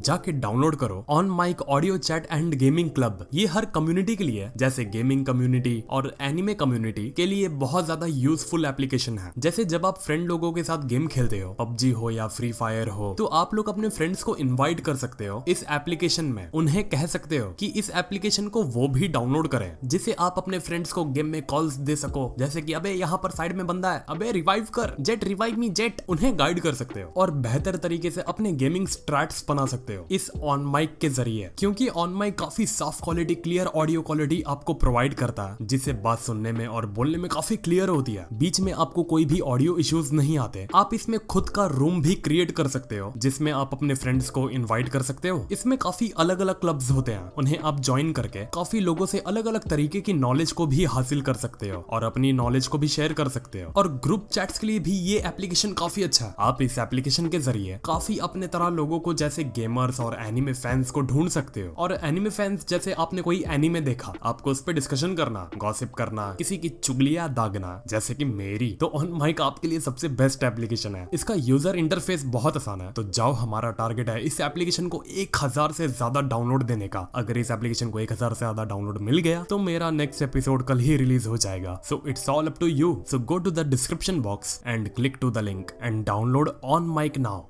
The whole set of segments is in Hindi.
जाके डाउनलोड करो on mike audio chat and gaming club. ये हर कम्युनिटी के लिए, जैसे गेमिंग कम्युनिटी और एनिमे कम्युनिटी के लिए बहुत ज्यादा यूजफुल एप्लीकेशन है। जैसे जब आप फ्रेंड लोगों के साथ गेम खेलते हो, पबजी हो या फ्री फायर हो, तो आप लोग अपने फ्रेंड्स को इनवाइट कर सकते हो इस एप्लीकेशन में। उन्हें कह सकते हो कि इस एप्लीकेशन को वो भी डाउनलोड करें, जिससे आप अपने फ्रेंड्स को गेम में कॉल्स दे सको, जैसे कि अबे यहाँ पर साइड में बंदा है, अबे रिवाइव कर, जेट रिवाइव मी जेट। उन्हें गाइड कर सकते हो और बेहतर तरीके से अपने गेमिंग स्ट्रैट्स बना सकते हो इस ऑन माइक के जरिए, क्योंकि ऑन माइक काफी साफ क्वालिटी, क्लियर ऑडियो क्वालिटी आपको प्रोवाइड करता है, जिससे बात सुनने में और बोलने में काफी क्लियर होती है। बीच में आपको कोई भी ऑडियो इश्यूज नहीं आते। आप इसमें खुद का रूम भी क्रिएट कर सकते हो, जिसमें आप अपने फ्रेंड्स को इनवाइट कर सकते हो। इसमें काफी अलग अलग क्लब्स होते हैं, उन्हें आप ज्वाइन करके काफी लोगों से अलग अलग तरीके की नॉलेज को भी हासिल कर सकते हो और अपनी नॉलेज को भी शेयर कर सकते हो। और ग्रुप चैट्स के लिए भी ये एप्लीकेशन काफी अच्छा है। आप इस एप्लीकेशन के जरिए काफी अपने तरह लोगों को, जैसे गेमर्स और एनिमे फैंस को ढूंढ सकते हो। और एनिमे फैंस, जैसे आपने कोई एनिमे देखा, आपको उस पर डिस्कशन करना, गॉसिप करना, किसी की चुगलियां दागना, जैसे कि मेरी, तो ऑन माइक आपके लिए सबसे बेस्ट एप्लीकेशन है। इसका यूजर इंटरफेस बहुत आसान है। तो जाओ, हमारा टारगेट है इस एप्लीकेशन को 1000 से ज्यादा डाउनलोड देने का। अगर इस एप्लीकेशन को 1000 से ज्यादा डाउनलोड मिल गया तो मेरा नेक्स्ट एपिसोड कल ही रिलीज हो जाएगा। So it's all up to you. So go to the description box and click to the link and download on mike now.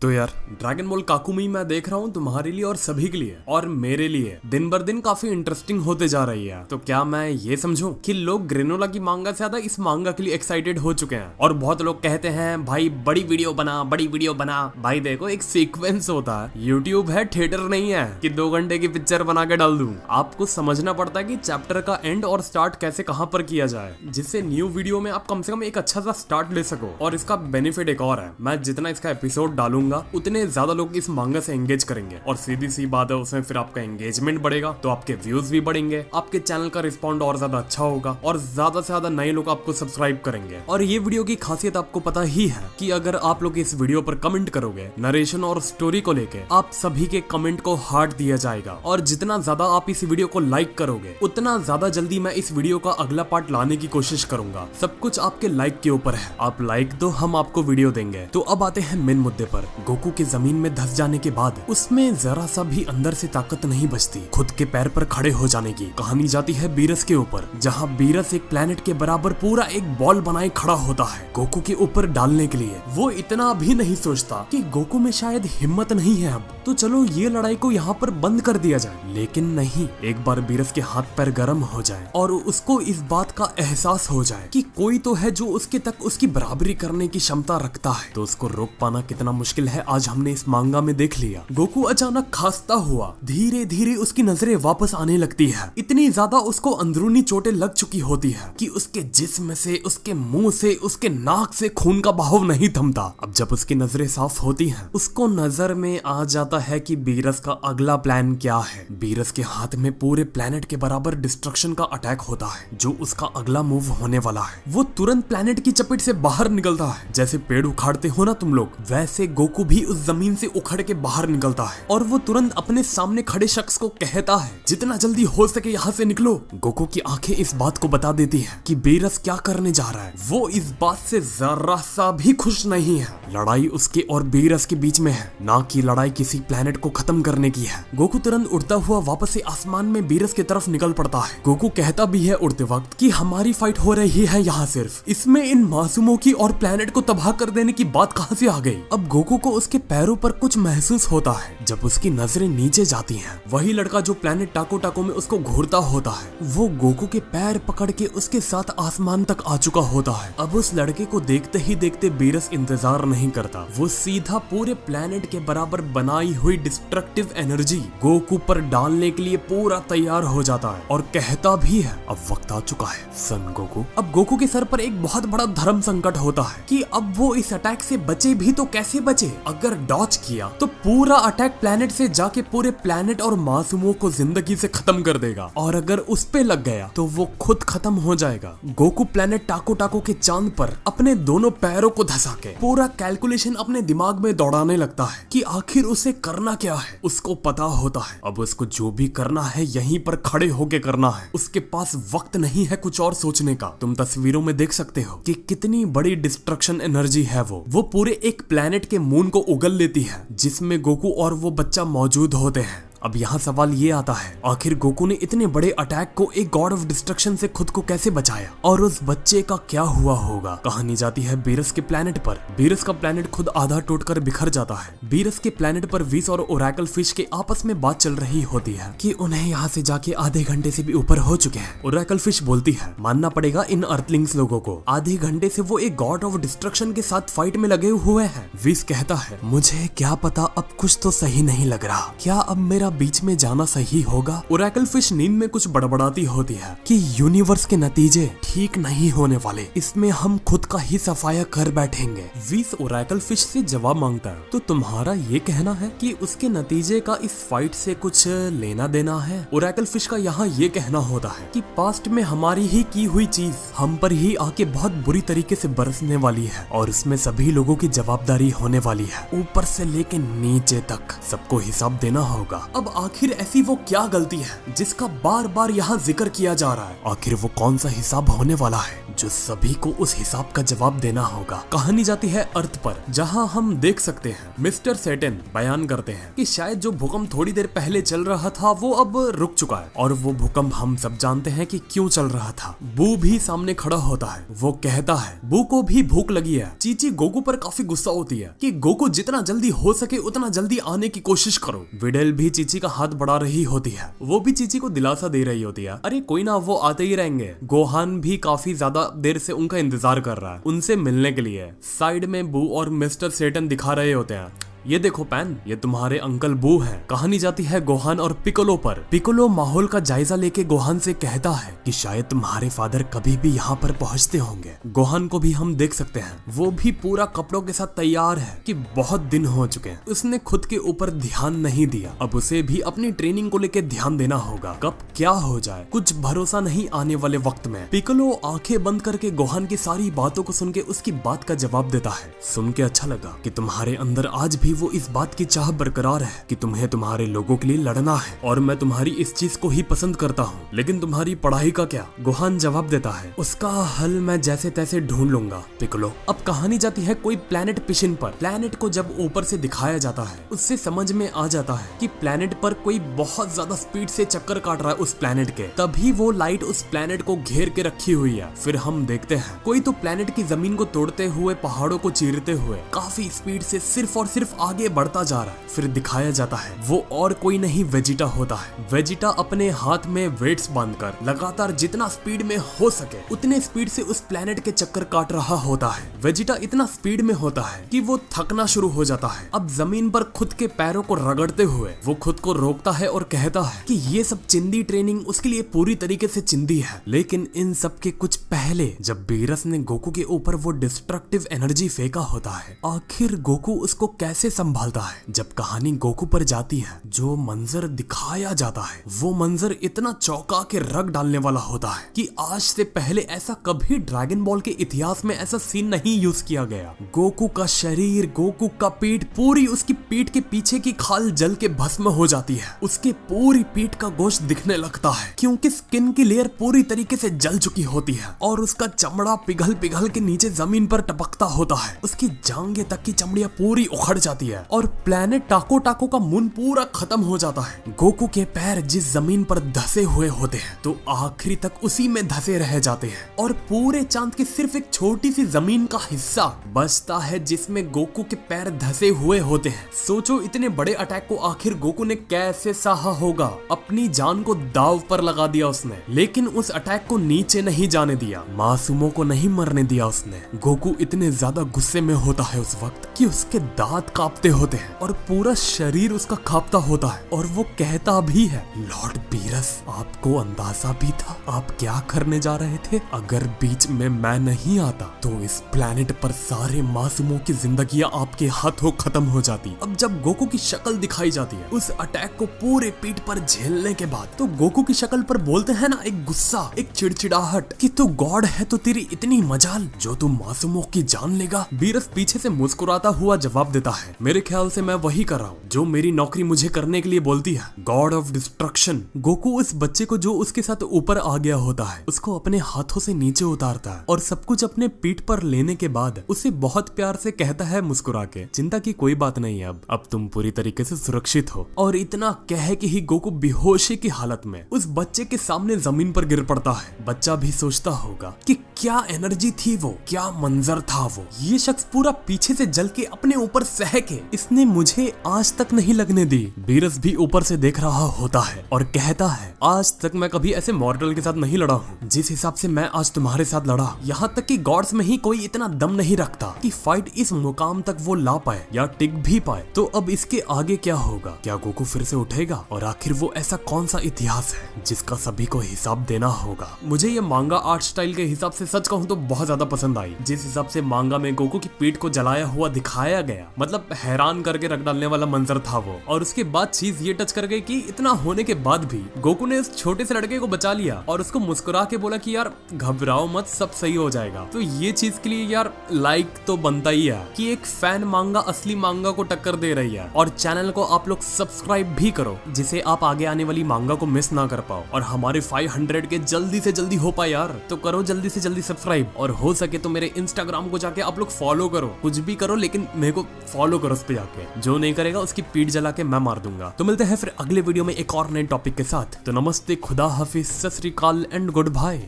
तो यार, ड्रैगन बॉल काकुमी मैं देख रहा हूँ तुम्हारे लिए और सभी के लिए और मेरे लिए दिन बर दिन काफी इंटरेस्टिंग होते जा रही है। तो क्या मैं ये समझूं कि लोग ग्रेनोला की मांगा से ज्यादा इस मांगा के लिए एक्साइटेड हो चुके हैं? और बहुत लोग कहते हैं भाई बड़ी वीडियो बना, बड़ी वीडियो बना। भाई देखो, एक सीक्वेंस होता है, यूट्यूब है, थिएटर नहीं है कि 2 घंटे की पिक्चर बना के डाल दूं। आपको समझना पड़ता है कि चैप्टर का एंड और स्टार्ट कैसे कहाँ पर किया जाए, जिससे न्यू वीडियो में आप कम से कम एक अच्छा सा स्टार्ट ले सको। और इसका बेनिफिट एक और है, मैं जितना इसका एपिसोड डालूंगा उतने ज्यादा लोग इस मांगा से एंगेज करेंगे। और सीधी सी बात है, उसमें फिर आपका एंगेजमेंट बढ़ेगा तो आपके व्यूज भी बढ़ेंगे, आपके चैनल का रिस्पॉन्ड और ज्यादा अच्छा होगा और ज्यादा से ज्यादा नए लोग आपको सब्सक्राइब करेंगे। और ये वीडियो की खासियत आपको पता ही है कि अगर आप लोग इस वीडियो पर कमेंट करोगे नरेशन और स्टोरी को लेके, आप सभी के कमेंट को हार्ट दिया जाएगा। और जितना ज्यादा आप इस वीडियो को लाइक करोगे, उतना ज्यादा जल्दी मैं इस वीडियो का अगला पार्ट लाने की कोशिश करूंगा। सब कुछ आपके लाइक के ऊपर है। आप लाइक दो, हम आपको वीडियो देंगे। तो अब आते हैं मेन मुद्दे पर। गोकू के जमीन में धस जाने के बाद उसमें जरा सा भी अंदर से ताकत नहीं बचती खुद के पैर पर खड़े हो जाने की। कहानी जाती है बीरस के ऊपर, जहाँ बीरस एक प्लेनेट के बराबर पूरा एक बॉल बनाए खड़ा होता है गोकू के ऊपर डालने के लिए। वो इतना भी नहीं सोचता कि गोकू में शायद हिम्मत नहीं है अब, तो चलो ये लड़ाई को यहाँ पर बंद कर दिया जाए। लेकिन नहीं, एक बार बीरस के हाथ पैर गर्म हो जाए और उसको इस बात का एहसास हो जाए कि कोई तो है जो उसके तक उसकी बराबरी करने की क्षमता रखता है, तो उसको रोक पाना कितना मुश्किल है आज हमने इस मांगा में देख लिया। गोकू अचानक खांसता हुआ धीरे धीरे उसकी नजरें वापस आने लगती है। इतनी ज्यादा उसको अंदरूनी चोटें लग चुकी होती है कि उसके जिस्म से, उसके मुंह से, उसके नाक से खून का बहाव नहीं थमता। अब जब उसकी नजरें साफ होती हैं, उसको नजर में आ जाता है कि बीरस का अगला प्लान क्या है। बीरस के हाथ में पूरे प्लेनेट के बराबर डिस्ट्रक्शन का अटैक होता है, जो उसका अगला मूव होने वाला है। वो तुरंत प्लेनेट की चपेट से बाहर निकलता है। जैसे पेड़ उखाड़ते हो ना तुम लोग, वैसे गोकू भी उस जमीन से उखड़ के बाहर निकलता है और वो तुरंत अपने सामने खड़े शख्स को कहता है, जितना जल्दी हो सके यहाँ से निकलो। गोकू की आंखें इस बात को बता देती हैं कि बीरस क्या करने जा रहा है। वो इस बात से जरा सा भी खुश नहीं है। लड़ाई उसके और बीरस के बीच में है, ना कि लड़ाई किसी प्लेनेट को खत्म करने की है। गोकू तुरंत उड़ता हुआ वापस से आसमान में बीरस की तरफ निकल पड़ता है। गोकू कहता भी है उड़ते वक्त कि हमारी फाइट हो रही है यहाँ सिर्फ, इसमें इन मासूमों की और प्लेनेट को तबाह कर देने की बात कहाँ से आ गई। अब गोकू को उसके पैरों पर कुछ महसूस होता है। जब उसकी नजरें नीचे जाती हैं, वही लड़का जो प्लेनेट टाको टाको में उसको घूरता होता है, वो गोकू के पैर पकड़ के उसके साथ आसमान तक आ चुका होता है। अब उस लड़के को देखते ही देखते बीरस इंतजार नहीं करता। वो सीधा पूरे प्लेनेट के बराबर बनाई हुई डिस्ट्रक्टिव एनर्जी गोकू पर डालने के लिए पूरा तैयार हो जाता है और कहता भी है, अब वक्त आ चुका है सन गोकू। अब गोकू के सर पर एक बहुत बड़ा धर्म संकट होता है कि अब वो इस अटैक से बचे भी तो कैसे बचे। अगर डॉच किया तो पूरा अटैक प्लेनेट से जाके पूरे प्लेनेट और मासूमों को जिंदगी से खत्म कर देगा, और अगर उस पे लग गया तो वो खुद खत्म हो जाएगा। गोकू प्लेनेट टाको टाको के चांद पर अपने दोनों पैरों को धसा के पूरा कैलकुलेशन अपने दिमाग में दौड़ाने लगता है कि आखिर उसे करना क्या है उसको पता होता है। अब उसको जो भी करना है यहीं पर खड़े होके करना है। उसके पास वक्त नहीं है कुछ और सोचने का। तुम तस्वीरों में देख सकते हो कि कितनी बड़ी डिस्ट्रक्शन एनर्जी है। वो पूरे एक प्लेनेट के मून को उगल लेती है जिसमें गोकू और वो बच्चा मौजूद होते हैं। अब यहाँ सवाल ये आता है, आखिर गोकू ने इतने बड़े अटैक को एक गॉड ऑफ डिस्ट्रक्शन से खुद को कैसे बचाया और उस बच्चे का क्या हुआ होगा। कहानी जाती है बीरस के प्लेनेट पर। बीरस का प्लेनेट खुद आधा टूटकर बिखर जाता है। बीरस के प्लेनेट पर विस और ओरेकल फिश के आपस में बात चल रही होती है कि उन्हें यहाँ से जाके आधे घंटे से भी ऊपर हो चुके हैं। ओरेकल फिश बोलती है, मानना पड़ेगा इन अर्थलिंग्स लोगों को, आधे घंटे से वो एक गॉड ऑफ डिस्ट्रक्शन के साथ फाइट में लगे हुए हैं। विस कहता है, मुझे क्या पता, अब कुछ तो सही नहीं लग रहा। क्या अब मेरा बीच में जाना सही होगा? ओरेकल फिश नींद में कुछ बड़बड़ाती होती है कि यूनिवर्स के नतीजे ठीक नहीं होने वाले, इसमें हम खुद का ही सफाया कर बैठेंगे। विस ओरेकल फिश से जवाब मांगता है, तो तुम्हारा ये कहना है कि उसके नतीजे का इस फाइट से कुछ लेना देना है? ओरेकल फिश का यहाँ ये कहना होता है कि पास्ट में हमारी ही की हुई चीज हम पर ही आके बहुत बुरी तरीके से बरसने वाली है और उसमें सभी लोगों की जवाबदारी होने वाली है, ऊपर से लेके नीचे तक सबको हिसाब देना होगा। अब आखिर ऐसी वो क्या गलती है जिसका बार बार यहाँ जिक्र किया जा रहा है? आखिर वो कौन सा हिसाब होने वाला है जो सभी को उस हिसाब का जवाब देना होगा? कहानी जाती है अर्थ पर, जहाँ हम देख सकते हैं मिस्टर सेटन बयान करते हैं कि शायद जो भूकंप थोड़ी देर पहले चल रहा था वो अब रुक चुका है और वो भूकंप हम सब जानते हैं कि क्यों चल रहा था। बू भी सामने खड़ा होता है। वो कहता है बू को भी भूख लगी है। चीची गोकू पर काफी गुस्सा होती है कि गोकू जितना जल्दी हो सके उतना जल्दी आने की कोशिश करो। विडेल भी चीची का हाथ बढ़ा रही होती है। वो भी चीची को दिलासा दे रही होती है, अरे कोई ना, वो आते ही रहेंगे। गोहान भी काफी ज्यादा देर से उनका इंतजार कर रहा है उनसे मिलने के लिए। साइड में बू और मिस्टर सेटन दिखा रहे होते हैं, ये देखो पैन, ये तुम्हारे अंकल बू हैं। कहानी जाती है गोहान और पिकोलो पर। पिकोलो माहौल का जायजा लेके गोहान से कहता है कि शायद तुम्हारे फादर कभी भी यहाँ पर पहुँचते होंगे। गोहान को भी हम देख सकते हैं, वो भी पूरा कपड़ों के साथ तैयार है कि बहुत दिन हो चुके हैं, उसने खुद के ऊपर ध्यान नहीं दिया। अब उसे भी अपनी ट्रेनिंग को लेके ध्यान देना होगा, कब क्या हो जाए कुछ भरोसा नहीं आने वाले वक्त में। पिकोलो आंखें बंद करके गोहान की सारी बातों को सुन के उसकी बात का जवाब देता है। सुन के अच्छा लगा कि तुम्हारे अंदर आज भी वो इस बात की चाह बरकरार है कि तुम्हें तुम्हारे लोगों के लिए लड़ना है और मैं तुम्हारी इस चीज को ही पसंद करता हूँ, लेकिन तुम्हारी पढ़ाई का क्या? गोहान जवाब देता है, उसका हल मैं जैसे तैसे ढूंढ लूंगा पिकोलो। अब कहानी जाती है कोई प्लेनेट पिशन पर। प्लेनेट को जब ऊपर से दिखाया जाता है उससे समझ में आ जाता है कि प्लेनेट पर कोई बहुत ज्यादा स्पीड से चक्कर काट रहा है उस प्लेनेट के, तभी वो लाइट उस प्लेनेट को घेर के रखी हुई है। फिर हम देखते हैं कोई तो प्लेनेट की जमीन को तोड़ते हुए पहाड़ों को चीरते हुए काफी स्पीड से सिर्फ और सिर्फ आगे बढ़ता जा रहा है। फिर दिखाया जाता है वो और कोई नहीं वेजिटा होता है। वेजिटा अपने हाथ में वेट्स बांधकर लगातार जितना स्पीड में हो सके उतने स्पीड से उस प्लेनेट के चक्कर काट रहा होता है। वेजिटा इतना स्पीड में होता है कि वो थकना शुरू हो जाता है। अब जमीन पर खुद के पैरों को रगड़ते हुए वो खुद को रोकता है और कहता है कि ये सब चिंदी ट्रेनिंग उसके लिए पूरी तरीके से चिंदी है। लेकिन इन सब के कुछ पहले जब बीरस ने गोकू के ऊपर वो डिस्ट्रक्टिव एनर्जी फेंका होता है, आखिर गोकू उसको कैसे संभालता है? जब कहानी गोकू पर जाती है, जो मंजर दिखाया जाता है वो मंजर इतना चौंका के रग डालने वाला होता है कि आज से पहले ऐसा कभी ड्रैगन बॉल के इतिहास में ऐसा सीन नहीं यूज किया गया। गोकू का शरीर, गोकू का पीठ, पूरी उसकी पीठ के पीछे की खाल जल के भस्म हो जाती है। उसके पूरी पीठ का गोश्त दिखने लगता है क्योंकि स्किन की लेयर पूरी तरीके से जल चुकी होती है और उसका चमड़ा पिघल पिघल के नीचे जमीन पर टपकता होता है। उसकी जांघें तक की चमड़ियां पूरी उखड़ जाती है और प्लेनेट टाको टाको का मुन पूरा खत्म हो जाता है। गोकू के पैर जिस जमीन पर धसे हुए होते हैं तो आखिरी तक उसी में धसे रह जाते हैं और पूरे चांद की सिर्फ एक छोटी सी जमीन का हिस्सा बचता है जिसमें गोकू के पैर धसे हुए होते हैं। सोचो इतने बड़े अटैक को आखिर गोकू ने कैसे सहा होगा। अपनी जान को दाव पर लगा दिया उसने, लेकिन उस अटैक को नीचे नहीं जाने दिया, मासूमों को नहीं मरने दिया उसने। गोकू इतने ज्यादा गुस्से में होता है उस वक्त कि उसके दांत कांपते होते हैं और पूरा शरीर उसका कांपता होता है और वो कहता भी है, लॉर्ड बीरस आपको अंदाजा भी था आप क्या करने जा रहे थे? अगर बीच में मैं नहीं आता तो इस प्लेनेट पर सारे मासूमों की जिंदगियां आपके हाथों खत्म हो जाती। अब जब गोकू की शक्ल दिखाई जाती है उस अटैक को पूरे पीठ पर झेलने के बाद, तो गोकू की शक्ल पर बोलते हैं ना एक गुस्सा, एक चिड़चिड़ाहट कि तू गॉड है तो तेरी इतनी मजाल जो तू मासूमों की जान लेगा। बीरस पीछे से मुस्कुराता हुआ जवाब देता है, मेरे ख्याल से मैं वही कर रहा हूँ जो मेरी नौकरी मुझे करने के लिए बोलती है, गॉड ऑफ डिस्ट्रक्शन। गोकू उस बच्चे को जो उसके साथ ऊपर आ गया होता है उसको अपने हाथों से नीचे उतारता है और सब कुछ अपने पीठ पर लेने के बाद उसे बहुत प्यार से कहता है मुस्कुरा के, चिंता की कोई बात नहीं है, अब तुम पूरी तरीके से सुरक्षित हो। और इतना कह के ही गोकू बेहोशी की हालत में उस बच्चे के सामने जमीन पर गिर पड़ता है। बच्चा भी सोचता होगा कि क्या एनर्जी थी वो, क्या मंजर था वो, ये शख्स पूरा पीछे से जल के अपने ऊपर सह के इसने मुझे आज तक नहीं लगने दी। बीरस भी ऊपर से देख रहा होता है और कहता है, आज तक मैं कभी ऐसे मॉर्टल के साथ नहीं लड़ा हूँ जिस हिसाब से मैं आज तुम्हारे साथ लड़ा। यहाँ तक कि गॉड्स में ही कोई इतना दम नहीं रखता कि फाइट इस मुकाम तक वो ला पाए या टिक भी पाए। तो अब इसके आगे क्या होगा? क्या गोकू फिर से उठेगा? और आखिर वो ऐसा कौन सा इतिहास है जिसका सभी को हिसाब देना होगा? मुझे ये मांगा आर्ट स्टाइल के हिसाब से सच कहूँ तो बहुत ज्यादा पसंद आई। जिस हिसाब से मांगा में गोकू की पीठ को जलाया हुआ दिखाया गया, मतलब हैरान करके रख डालने वाला मंजर था वो। और उसके बाद चीज ये टच कर गई कि इतना होने के बाद भी गोकू ने उस छोटे से लड़के को बचा लिया और उसको मुस्कुरा के बोला कि यार घबराओ मत, सब सही हो जाएगा। तो ये चीज के लिए यार लाइक तो बनता ही है कि एक फैन मांगा असली मांगा को टक्कर दे रही है। और चैनल को आप लोग सब्सक्राइब भी करो जिसे आप आगे आने वाली मांगा को मिस ना कर पाओ और हमारे 500 के जल्दी से जल्दी हो पाए यार। तो करो जल्दी से जल्दी सब्सक्राइब और हो सके तो मेरे इंस्टाग्राम को जाके आप लोग फॉलो करो, कुछ भी करो लेकिन मेरे को फॉलो करो उस पे जाके। जो नहीं करेगा उसकी पीठ जला के मैं मार दूंगा। तो मिलते हैं फिर अगले वीडियो में एक और नए टॉपिक के साथ। तो नमस्ते, खुदा हाफिज, सत श्री अकाल एंड गुड बाय।